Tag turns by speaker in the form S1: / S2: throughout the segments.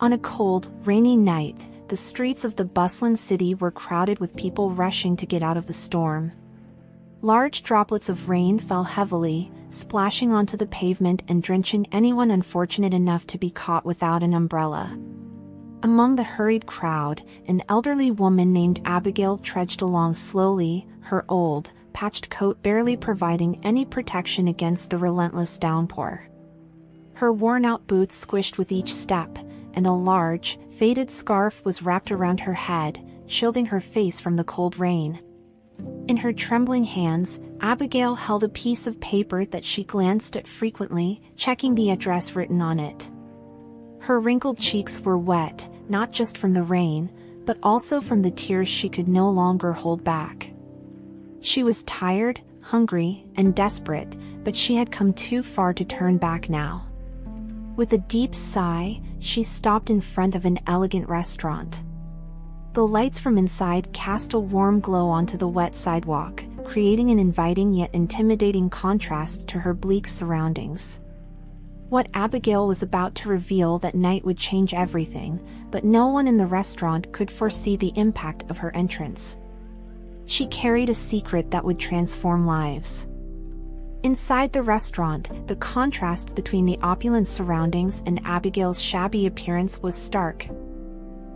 S1: On a cold, rainy night, the streets of the bustling city were crowded with people rushing to get out of the storm. Large droplets of rain fell heavily, splashing onto the pavement and drenching anyone unfortunate enough to be caught without an umbrella. Among the hurried crowd, an elderly woman named Abigail trudged along slowly, her old, patched coat barely providing any protection against the relentless downpour. Her worn-out boots squished with each step, and a large, faded scarf was wrapped around her head, shielding her face from the cold rain. In her trembling hands, Abigail held a piece of paper that she glanced at frequently, checking the address written on it. Her wrinkled cheeks were wet, not just from the rain, but also from the tears she could no longer hold back. She was tired, hungry, and desperate, but she had come too far to turn back now. With a deep sigh, she stopped in front of an elegant restaurant. The lights from inside cast a warm glow onto the wet sidewalk, creating an inviting yet intimidating contrast to her bleak surroundings. What Abigail was about to reveal that night would change everything, but no one in the restaurant could foresee the impact of her entrance. She carried a secret that would transform lives. Inside the restaurant, the contrast between the opulent surroundings and Abigail's shabby appearance was stark.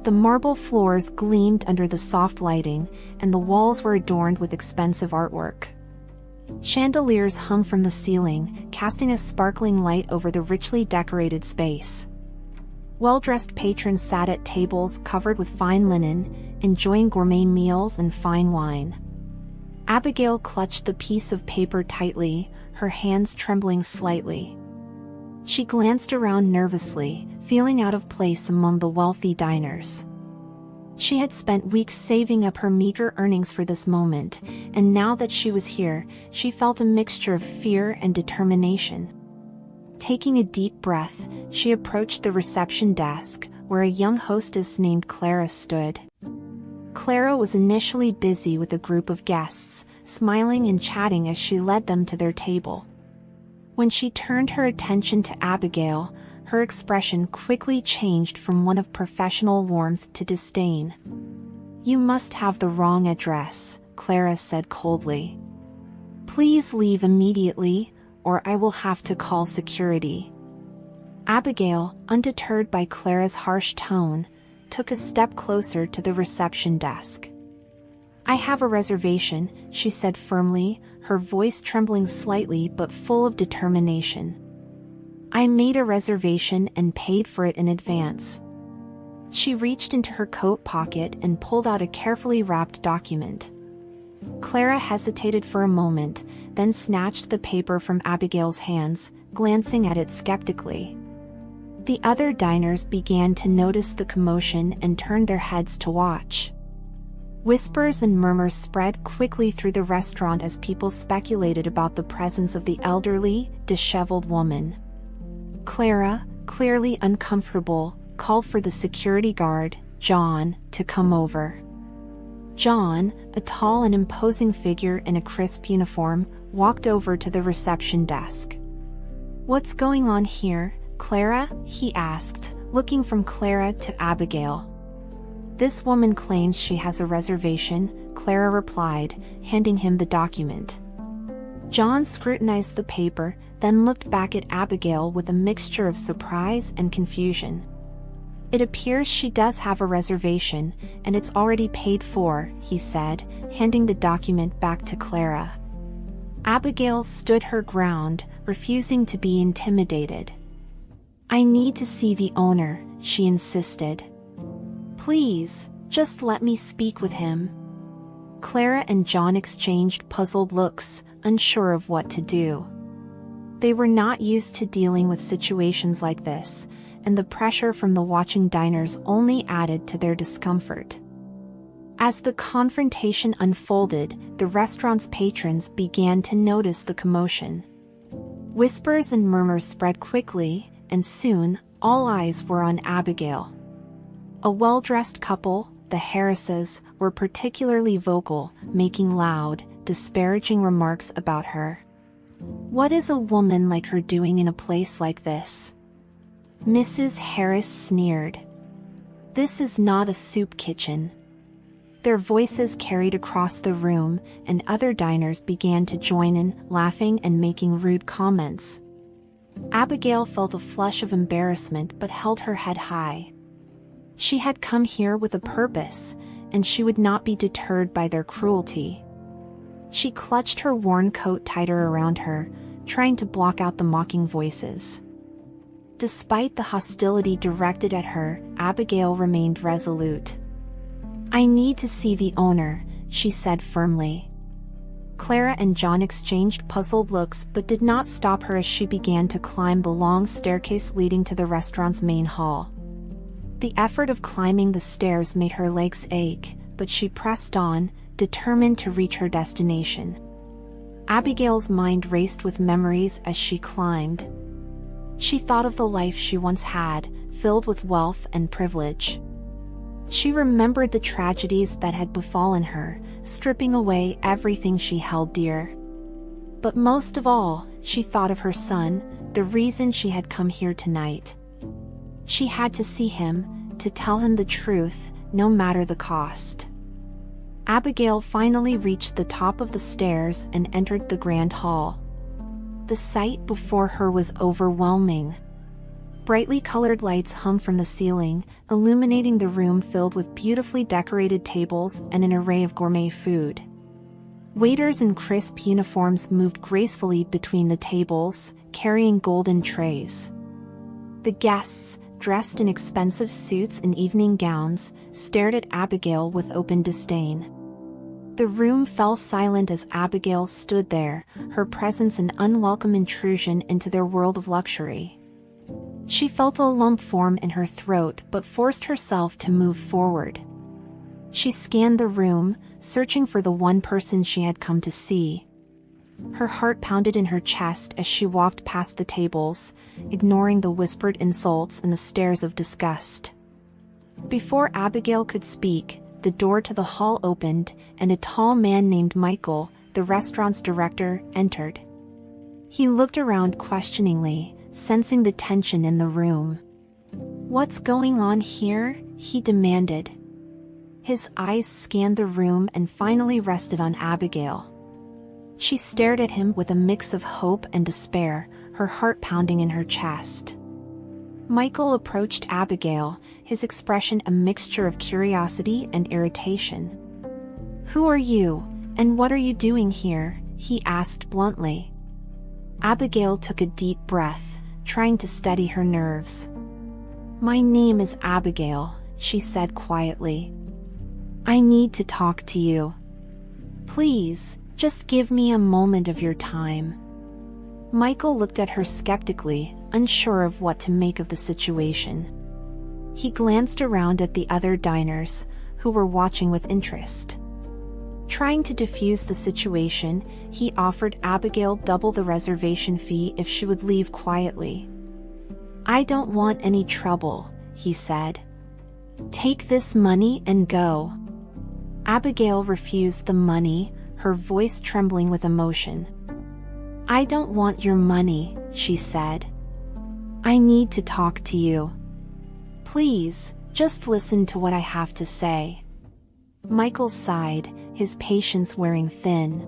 S1: The marble floors gleamed under the soft lighting, and the walls were adorned with expensive artwork. Chandeliers hung from the ceiling, casting a sparkling light over the richly decorated space. Well-dressed patrons sat at tables covered with fine linen, enjoying gourmet meals and fine wine. Abigail clutched the piece of paper tightly, her hands trembling slightly. She glanced around nervously, feeling out of place among the wealthy diners. She had spent weeks saving up her meager earnings for this moment, and now that she was here, she felt a mixture of fear and determination. Taking a deep breath, she approached the reception desk, where a young hostess named Clara stood. Clara was initially busy with a group of guests, smiling and chatting as she led them to their table. When she turned her attention to Abigail, her expression quickly changed from one of professional warmth to disdain. "You must have the wrong address," Clara said coldly. "Please leave immediately, or I will have to call security." Abigail, undeterred by Clara's harsh tone, took a step closer to the reception desk. "I have a reservation," she said firmly, her voice trembling slightly but full of determination. "I made a reservation and paid for it in advance." She reached into her coat pocket and pulled out a carefully wrapped document. Clara hesitated for a moment, then snatched the paper from Abigail's hands, glancing at it skeptically. The other diners began to notice the commotion and turned their heads to watch. Whispers and murmurs spread quickly through the restaurant as people speculated about the presence of the elderly, disheveled woman. Clara, clearly uncomfortable, called for the security guard, John, to come over. John, a tall and imposing figure in a crisp uniform, walked over to the reception desk. "What's going on here, Clara?" he asked, looking from Clara to Abigail. "This woman claims she has a reservation," Clara replied, handing him the document. John scrutinized the paper, then looked back at Abigail with a mixture of surprise and confusion. "It appears she does have a reservation, and it's already paid for," he said, handing the document back to Clara. Abigail stood her ground, refusing to be intimidated. "I need to see the owner," she insisted. "Please, just let me speak with him." Clara and John exchanged puzzled looks, unsure of what to do. They were not used to dealing with situations like this, and the pressure from the watching diners only added to their discomfort. As the confrontation unfolded, the restaurant's patrons began to notice the commotion. Whispers and murmurs spread quickly, and soon, all eyes were on Abigail. A well-dressed couple, the Harrises, were particularly vocal, making loud, disparaging remarks about her. "What is a woman like her doing in a place like this?" Mrs. Harris sneered. This is not a soup kitchen." Their voices carried across the room, and other diners began to join in, laughing and making rude comments. Abigail felt a flush of embarrassment but held her head high. She had come here with a purpose, and she would not be deterred by their cruelty. She clutched her worn coat tighter around her, trying to block out the mocking voices. Despite the hostility directed at her, Abigail remained resolute. "I need to see the owner," she said firmly. Clara and John exchanged puzzled looks but did not stop her as she began to climb the long staircase leading to the restaurant's main hall. The effort of climbing the stairs made her legs ache, but she pressed on, determined to reach her destination. Abigail's mind raced with memories as she climbed. She thought of the life she once had, filled with wealth and privilege. She remembered the tragedies that had befallen her, stripping away everything she held dear. But most of all, she thought of her son, the reason she had come here tonight. She had to see him, to tell him the truth, no matter the cost. Abigail finally reached the top of the stairs and entered the grand hall. The sight before her was overwhelming. Brightly colored lights hung from the ceiling, illuminating the room filled with beautifully decorated tables and an array of gourmet food. Waiters in crisp uniforms moved gracefully between the tables, carrying golden trays. The guests, dressed in expensive suits and evening gowns, stared at Abigail with open disdain. The room fell silent as Abigail stood there, her presence an unwelcome intrusion into their world of luxury. She felt a lump form in her throat but forced herself to move forward. She scanned the room, searching for the one person she had come to see. Her heart pounded in her chest as she walked past the tables, ignoring the whispered insults and the stares of disgust. Before Abigail could speak, the door to the hall opened, and a tall man named Michael, the restaurant's director, entered. He looked around questioningly, sensing the tension in the room. "What's going on here?" he demanded. His eyes scanned the room and finally rested on Abigail. She stared at him with a mix of hope and despair, her heart pounding in her chest. Michael approached Abigail, his expression a mixture of curiosity and irritation. "Who are you, and what are you doing here?" he asked bluntly. Abigail took a deep breath, trying to steady her nerves. "My name is Abigail," she said quietly. "I need to talk to you. Please, just give me a moment of your time." Michael looked at her skeptically, unsure of what to make of the situation. He glanced around at the other diners, who were watching with interest. Trying to defuse the situation, he offered Abigail double the reservation fee if she would leave quietly. "I don't want any trouble," he said. "Take this money and go." Abigail refused the money, her voice trembling with emotion. "I don't want your money," she said. "I need to talk to you. Please, just listen to what I have to say." Michael sighed, his patience wearing thin.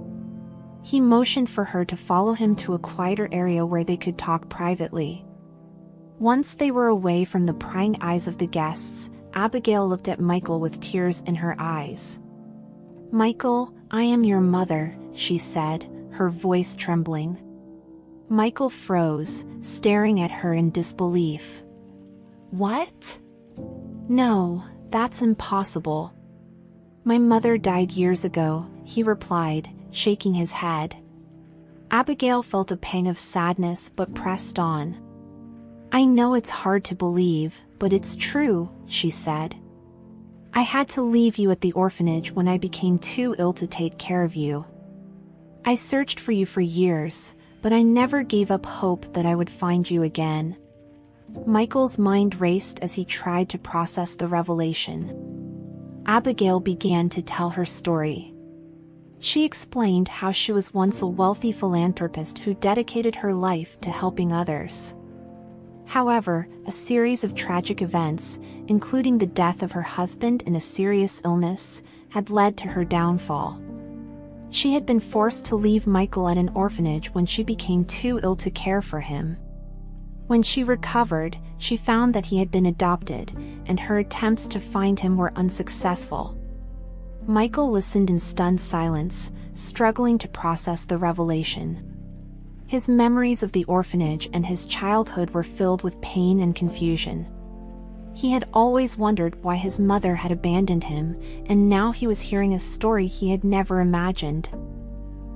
S1: He motioned for her to follow him to a quieter area where they could talk privately. Once they were away from the prying eyes of the guests, Abigail looked at Michael with tears in her eyes. "Michael, I am your mother," she said, her voice trembling. Michael froze, staring at her in disbelief. "What? No, that's impossible." "My mother died years ago," he replied, shaking his head. Abigail felt a pang of sadness but pressed on. "I know it's hard to believe, but it's true," she said. "I had to leave you at the orphanage when I became too ill to take care of you. I searched for you for years, but I never gave up hope that I would find you again." Michael's mind raced as he tried to process the revelation. Abigail began to tell her story. She explained how she was once a wealthy philanthropist who dedicated her life to helping others. However, a series of tragic events, including the death of her husband and a serious illness, had led to her downfall. She had been forced to leave Michael at an orphanage when she became too ill to care for him. When she recovered, she found that he had been adopted, and her attempts to find him were unsuccessful. Michael listened in stunned silence, struggling to process the revelation. His memories of the orphanage and his childhood were filled with pain and confusion. He had always wondered why his mother had abandoned him, and now he was hearing a story he had never imagined.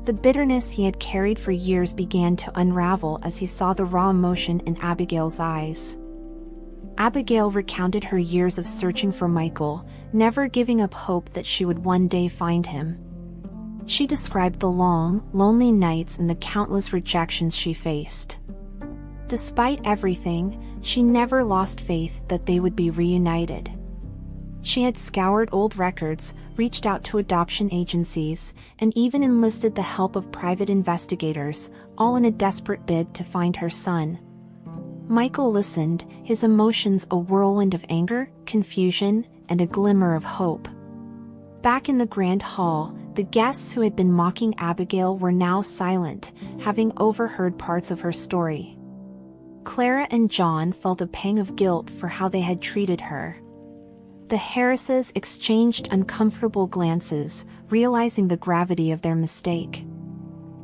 S1: The bitterness he had carried for years began to unravel as he saw the raw emotion in Abigail's eyes. Abigail recounted her years of searching for Michael, never giving up hope that she would one day find him. She described the long, lonely nights and the countless rejections she faced. Despite everything, she never lost faith that they would be reunited. She had scoured old records, reached out to adoption agencies, and even enlisted the help of private investigators, all in a desperate bid to find her son. Michael listened, his emotions a whirlwind of anger, confusion, and a glimmer of hope. Back in the grand hall, the guests who had been mocking Abigail were now silent, having overheard parts of her story. Clara and John felt a pang of guilt for how they had treated her. The Harrises exchanged uncomfortable glances, realizing the gravity of their mistake.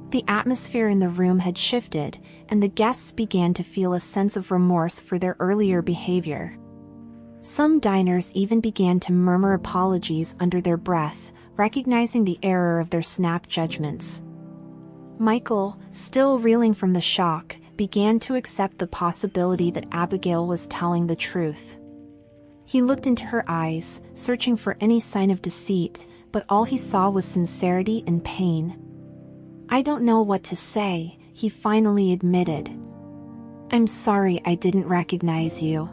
S1: The atmosphere in the room had shifted, and the guests began to feel a sense of remorse for their earlier behavior. Some diners even began to murmur apologies under their breath, recognizing the error of their snap judgments. Michael, still reeling from the shock, began to accept the possibility that Abigail was telling the truth. He looked into her eyes, searching for any sign of deceit, but all he saw was sincerity and pain. "I don't know what to say," he finally admitted. "I'm sorry I didn't recognize you."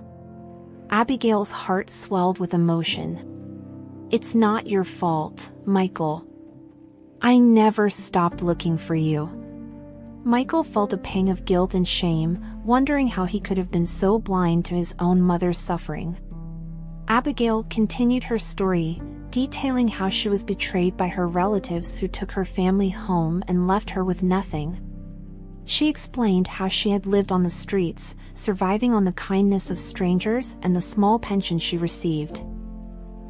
S1: Abigail's heart swelled with emotion. "It's not your fault, Michael. I never stopped looking for you." Michael felt a pang of guilt and shame, wondering how he could have been so blind to his own mother's suffering. Abigail continued her story, detailing how she was betrayed by her relatives who took her family home and left her with nothing. She explained how she had lived on the streets, surviving on the kindness of strangers and the small pension she received.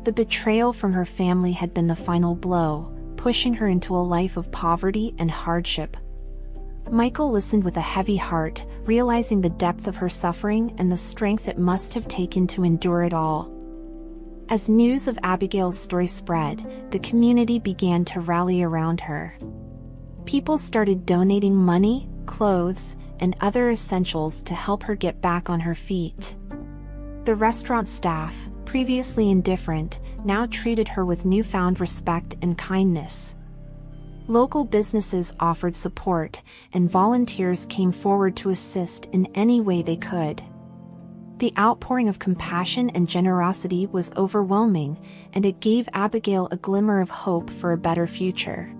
S1: The betrayal from her family had been the final blow, pushing her into a life of poverty and hardship. Michael listened with a heavy heart, realizing the depth of her suffering and the strength it must have taken to endure it all. As news of Abigail's story spread, the community began to rally around her. People started donating money, clothes, and other essentials to help her get back on her feet. The restaurant staff, previously indifferent, now treated her with newfound respect and kindness. Local businesses offered support, and volunteers came forward to assist in any way they could. The outpouring of compassion and generosity was overwhelming, and it gave Abigail a glimmer of hope for a better future.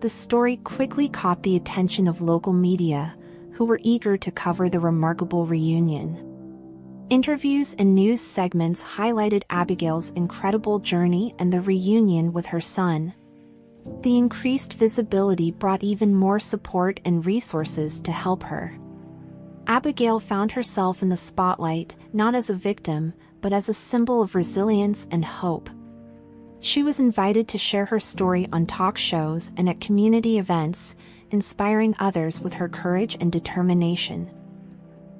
S1: The story quickly caught the attention of local media, who were eager to cover the remarkable reunion. Interviews and news segments highlighted Abigail's incredible journey and the reunion with her son. The increased visibility brought even more support and resources to help her. Abigail found herself in the spotlight, not as a victim, but as a symbol of resilience and hope. She was invited to share her story on talk shows and at community events, inspiring others with her courage and determination.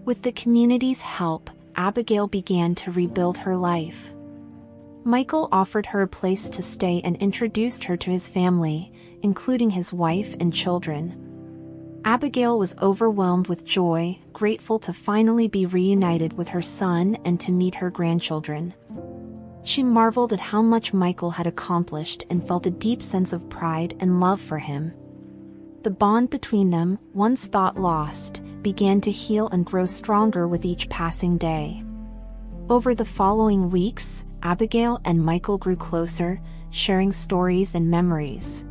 S1: With the community's help, Abigail began to rebuild her life. Michael offered her a place to stay and introduced her to his family, including his wife and children. Abigail was overwhelmed with joy, grateful to finally be reunited with her son and to meet her grandchildren. She marveled at how much Michael had accomplished and felt a deep sense of pride and love for him. The bond between them, once thought lost, began to heal and grow stronger with each passing day. Over the following weeks, Abigail and Michael grew closer, sharing stories and memories.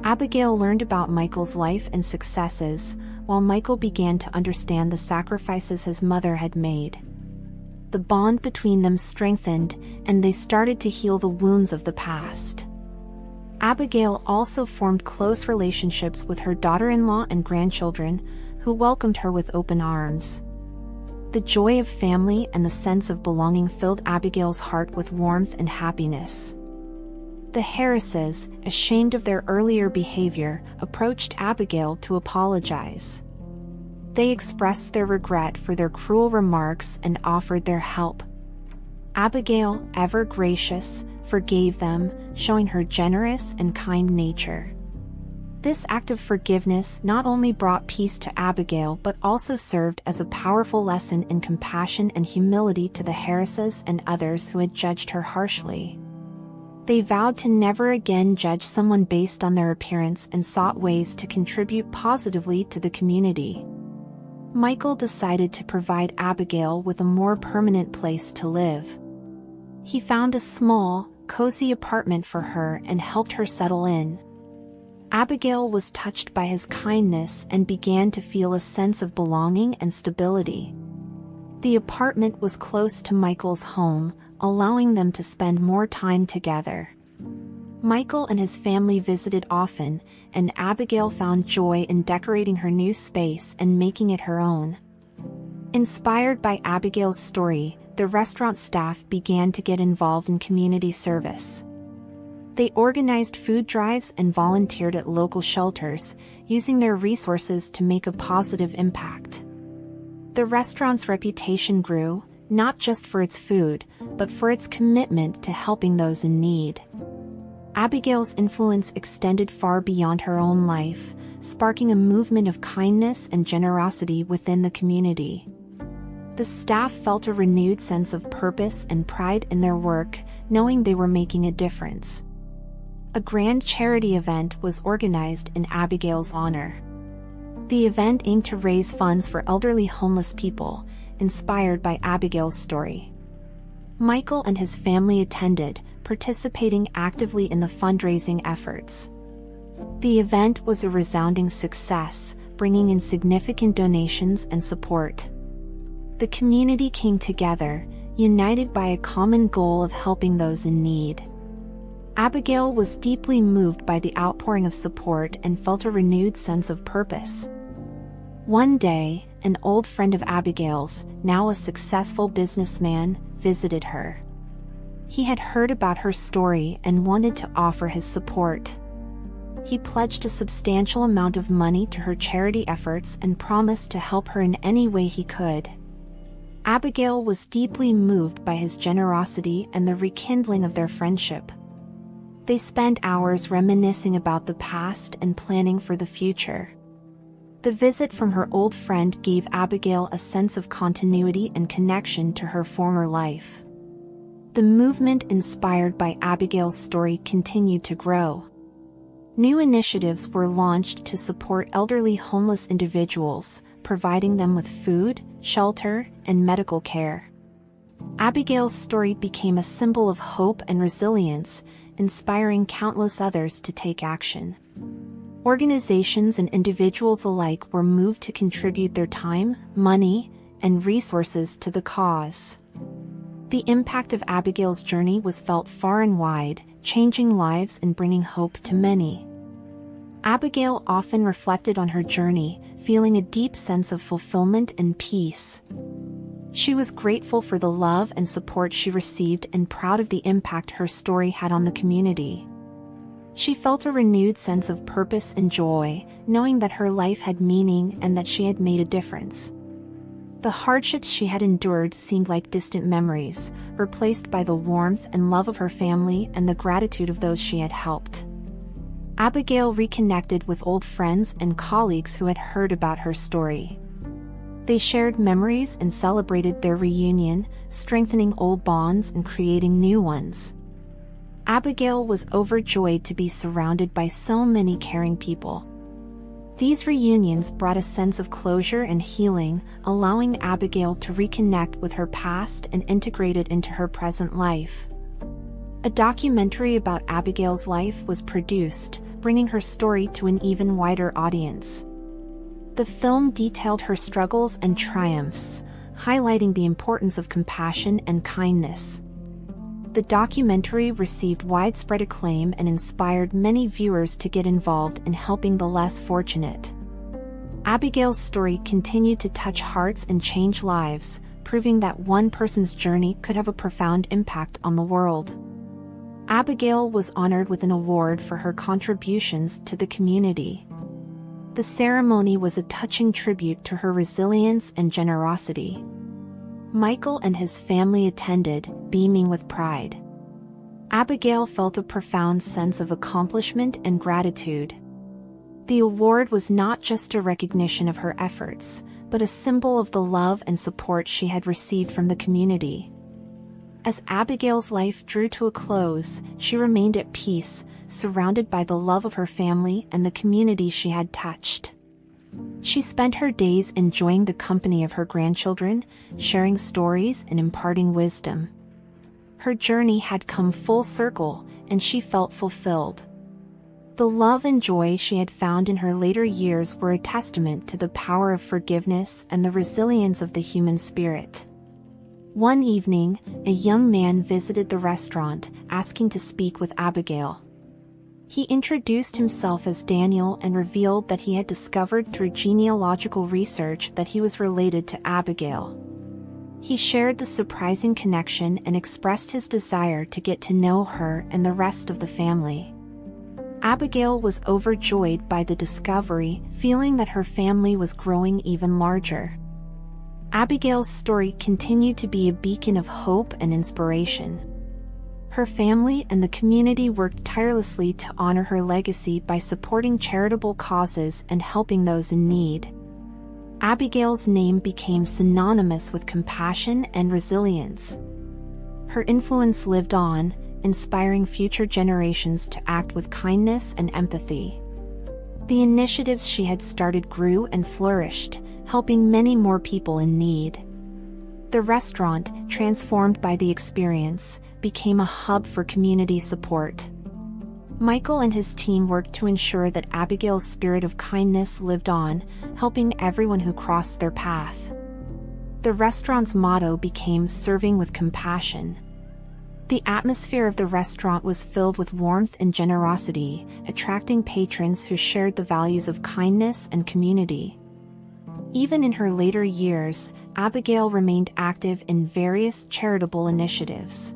S1: Abigail learned about Michael's life and successes, while Michael began to understand the sacrifices his mother had made. The bond between them strengthened, and they started to heal the wounds of the past. Abigail also formed close relationships with her daughter-in-law and grandchildren, who welcomed her with open arms. The joy of family and the sense of belonging filled Abigail's heart with warmth and happiness. The Harrises, ashamed of their earlier behavior, approached Abigail to apologize. They expressed their regret for their cruel remarks and offered their help. Abigail, ever gracious, forgave them, showing her generous and kind nature. This act of forgiveness not only brought peace to Abigail but also served as a powerful lesson in compassion and humility to the Harrises and others who had judged her harshly. They vowed to never again judge someone based on their appearance and sought ways to contribute positively to the community. Michael decided to provide Abigail with a more permanent place to live. He found a small, cozy apartment for her and helped her settle in. Abigail was touched by his kindness and began to feel a sense of belonging and stability. The apartment was close to Michael's home, allowing them to spend more time together. Michael and his family visited often, and Abigail found joy in decorating her new space and making it her own. Inspired by Abigail's story, the restaurant staff began to get involved in community service. They organized food drives and volunteered at local shelters, using their resources to make a positive impact. The restaurant's reputation grew, not just for its food, but for its commitment to helping those in need. Abigail's influence extended far beyond her own life, sparking a movement of kindness and generosity within the community. The staff felt a renewed sense of purpose and pride in their work, knowing they were making a difference. A grand charity event was organized in Abigail's honor. The event aimed to raise funds for elderly homeless people, inspired by Abigail's story. Michael and his family attended, participating actively in the fundraising efforts. The event was a resounding success, bringing in significant donations and support. The community came together, united by a common goal of helping those in need. Abigail was deeply moved by the outpouring of support and felt a renewed sense of purpose. One day, an old friend of Abigail's, now a successful businessman, visited her. He had heard about her story and wanted to offer his support. He pledged a substantial amount of money to her charity efforts and promised to help her in any way he could. Abigail was deeply moved by his generosity and the rekindling of their friendship. They spent hours reminiscing about the past and planning for the future. The visit from her old friend gave Abigail a sense of continuity and connection to her former life. The movement inspired by Abigail's story continued to grow. New initiatives were launched to support elderly homeless individuals, providing them with food, shelter, and medical care. Abigail's story became a symbol of hope and resilience, inspiring countless others to take action. Organizations and individuals alike were moved to contribute their time, money, and resources to the cause. The impact of Abigail's journey was felt far and wide, changing lives and bringing hope to many. Abigail often reflected on her journey, feeling a deep sense of fulfillment and peace. She was grateful for the love and support she received and proud of the impact her story had on the community. She felt a renewed sense of purpose and joy, knowing that her life had meaning and that she had made a difference. The hardships she had endured seemed like distant memories, replaced by the warmth and love of her family and the gratitude of those she had helped. Abigail reconnected with old friends and colleagues who had heard about her story. They shared memories and celebrated their reunion, strengthening old bonds and creating new ones. Abigail was overjoyed to be surrounded by so many caring people. These reunions brought a sense of closure and healing, allowing Abigail to reconnect with her past and integrate it into her present life. A documentary about Abigail's life was produced, bringing her story to an even wider audience. The film detailed her struggles and triumphs, highlighting the importance of compassion and kindness. The documentary received widespread acclaim and inspired many viewers to get involved in helping the less fortunate. Abigail's story continued to touch hearts and change lives, proving that one person's journey could have a profound impact on the world. Abigail was honored with an award for her contributions to the community. The ceremony was a touching tribute to her resilience and generosity. Michael and his family attended, beaming with pride. Abigail felt a profound sense of accomplishment and gratitude. The award was not just a recognition of her efforts, but a symbol of the love and support she had received from the community. As Abigail's life drew to a close, she remained at peace, surrounded by the love of her family and the community she had touched. She spent her days enjoying the company of her grandchildren, sharing stories and imparting wisdom. Her journey had come full circle, and she felt fulfilled. The love and joy she had found in her later years were a testament to the power of forgiveness and the resilience of the human spirit. One evening, a young man visited the restaurant, asking to speak with Abigail. He introduced himself as Daniel and revealed that he had discovered through genealogical research that he was related to Abigail. He shared the surprising connection and expressed his desire to get to know her and the rest of the family. Abigail was overjoyed by the discovery, feeling that her family was growing even larger. Abigail's story continued to be a beacon of hope and inspiration. Her family and the community worked tirelessly to honor her legacy by supporting charitable causes and helping those in need. Abigail's name became synonymous with compassion and resilience. Her influence lived on, inspiring future generations to act with kindness and empathy. The initiatives she had started grew and flourished, helping many more people in need. The restaurant, transformed by the experience, became a hub for community support. Michael and his team worked to ensure that Abigail's spirit of kindness lived on, helping everyone who crossed their path. The restaurant's motto became "Serving with Compassion." The atmosphere of the restaurant was filled with warmth and generosity, attracting patrons who shared the values of kindness and community. Even in her later years, Abigail remained active in various charitable initiatives.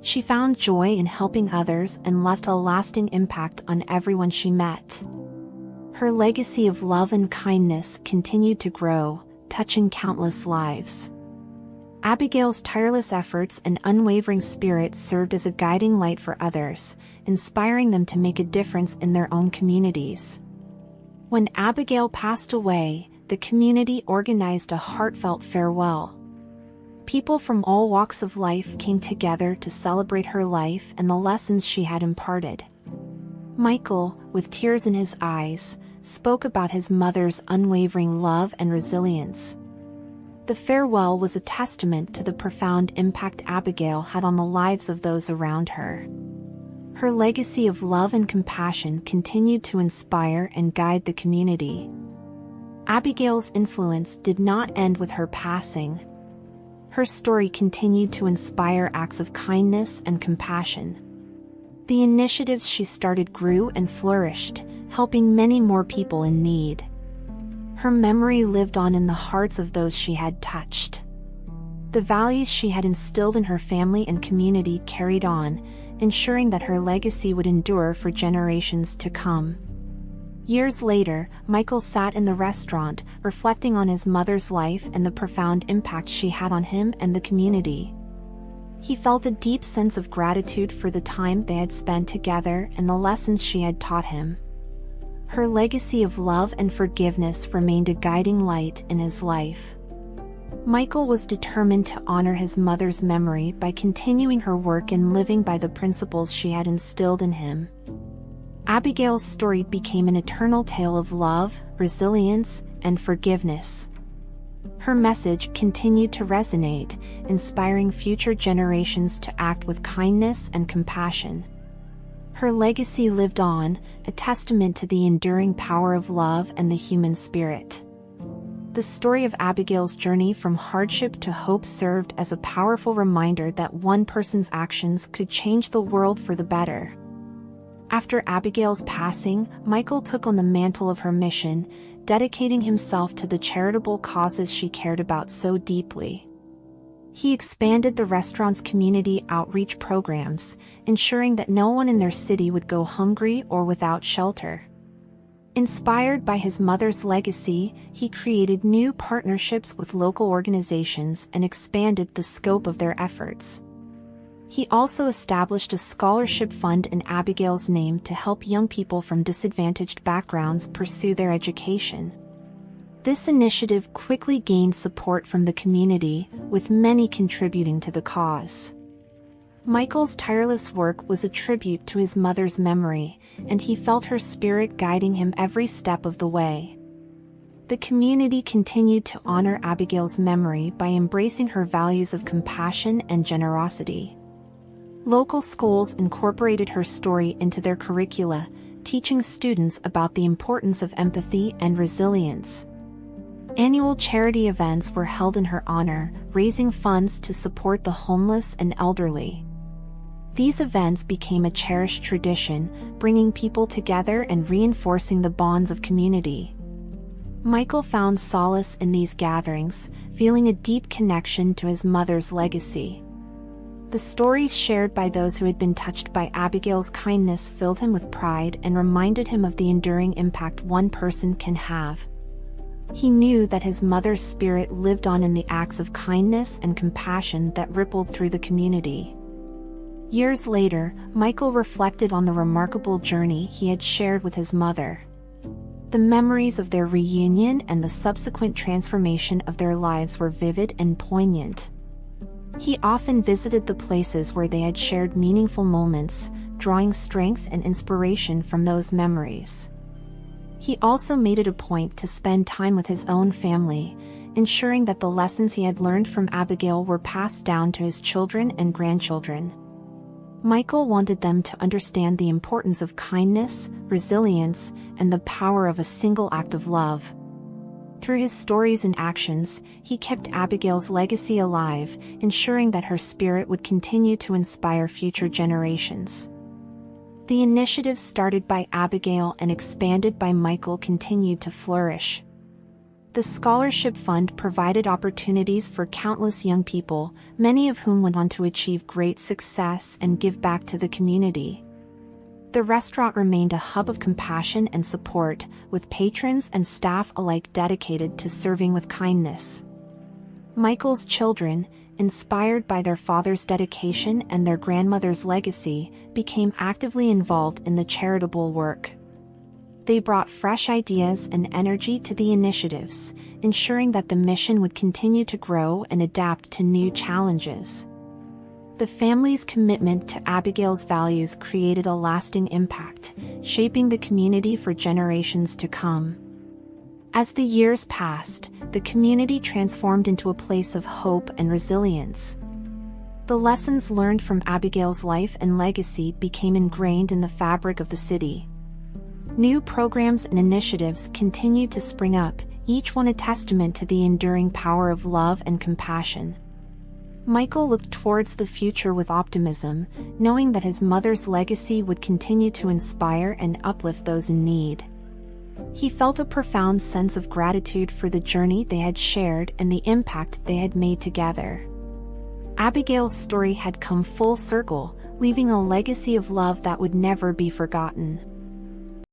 S1: She found joy in helping others and left a lasting impact on everyone she met. Her legacy of love and kindness continued to grow, touching countless lives. Abigail's tireless efforts and unwavering spirit served as a guiding light for others, inspiring them to make a difference in their own communities. When Abigail passed away, the community organized a heartfelt farewell. People from all walks of life came together to celebrate her life and the lessons she had imparted. Michael, with tears in his eyes, spoke about his mother's unwavering love and resilience. The farewell was a testament to the profound impact Abigail had on the lives of those around her. Her legacy of love and compassion continued to inspire and guide the community. Abigail's influence did not end with her passing. Her story continued to inspire acts of kindness and compassion. The initiatives she started grew and flourished, helping many more people in need. Her memory lived on in the hearts of those she had touched. The values she had instilled in her family and community carried on, ensuring that her legacy would endure for generations to come. Years later, Michael sat in the restaurant, reflecting on his mother's life and the profound impact she had on him and the community. He felt a deep sense of gratitude for the time they had spent together and the lessons she had taught him. Her legacy of love and forgiveness remained a guiding light in his life. Michael was determined to honor his mother's memory by continuing her work and living by the principles she had instilled in him. Abigail's story became an eternal tale of love, resilience, and forgiveness. Her message continued to resonate, inspiring future generations to act with kindness and compassion. Her legacy lived on, a testament to the enduring power of love and the human spirit. The story of Abigail's journey from hardship to hope served as a powerful reminder that one person's actions could change the world for the better. After Abigail's passing, Michael took on the mantle of her mission, dedicating himself to the charitable causes she cared about so deeply. He expanded the restaurant's community outreach programs, ensuring that no one in their city would go hungry or without shelter. Inspired by his mother's legacy, he created new partnerships with local organizations and expanded the scope of their efforts. He also established a scholarship fund in Abigail's name to help young people from disadvantaged backgrounds pursue their education. This initiative quickly gained support from the community, with many contributing to the cause. Michael's tireless work was a tribute to his mother's memory, and he felt her spirit guiding him every step of the way. The community continued to honor Abigail's memory by embracing her values of compassion and generosity. Local schools incorporated her story into their curricula, teaching students about the importance of empathy and resilience. Annual charity events were held in her honor, raising funds to support the homeless and elderly. These events became a cherished tradition, bringing people together and reinforcing the bonds of community. Michael found solace in these gatherings, feeling a deep connection to his mother's legacy. The stories shared by those who had been touched by Abigail's kindness filled him with pride and reminded him of the enduring impact one person can have. He knew that his mother's spirit lived on in the acts of kindness and compassion that rippled through the community. Years later, Michael reflected on the remarkable journey he had shared with his mother. The memories of their reunion and the subsequent transformation of their lives were vivid and poignant. He often visited the places where they had shared meaningful moments, drawing strength and inspiration from those memories. He also made it a point to spend time with his own family, ensuring that the lessons he had learned from Abigail were passed down to his children and grandchildren. Michael wanted them to understand the importance of kindness, resilience, and the power of a single act of love. Through his stories and actions, he kept Abigail's legacy alive, ensuring that her spirit would continue to inspire future generations. The initiatives started by Abigail and expanded by Michael continued to flourish. The scholarship fund provided opportunities for countless young people, many of whom went on to achieve great success and give back to the community. The restaurant remained a hub of compassion and support, with patrons and staff alike dedicated to serving with kindness. Michael's children, inspired by their father's dedication and their grandmother's legacy, became actively involved in the charitable work. They brought fresh ideas and energy to the initiatives, ensuring that the mission would continue to grow and adapt to new challenges. The family's commitment to Abigail's values created a lasting impact, shaping the community for generations to come. As the years passed, the community transformed into a place of hope and resilience. The lessons learned from Abigail's life and legacy became ingrained in the fabric of the city. New programs and initiatives continued to spring up, each one a testament to the enduring power of love and compassion. Michael looked towards the future with optimism, knowing that his mother's legacy would continue to inspire and uplift those in need. He felt a profound sense of gratitude for the journey they had shared and the impact they had made together. Abigail's story had come full circle, leaving a legacy of love that would never be forgotten.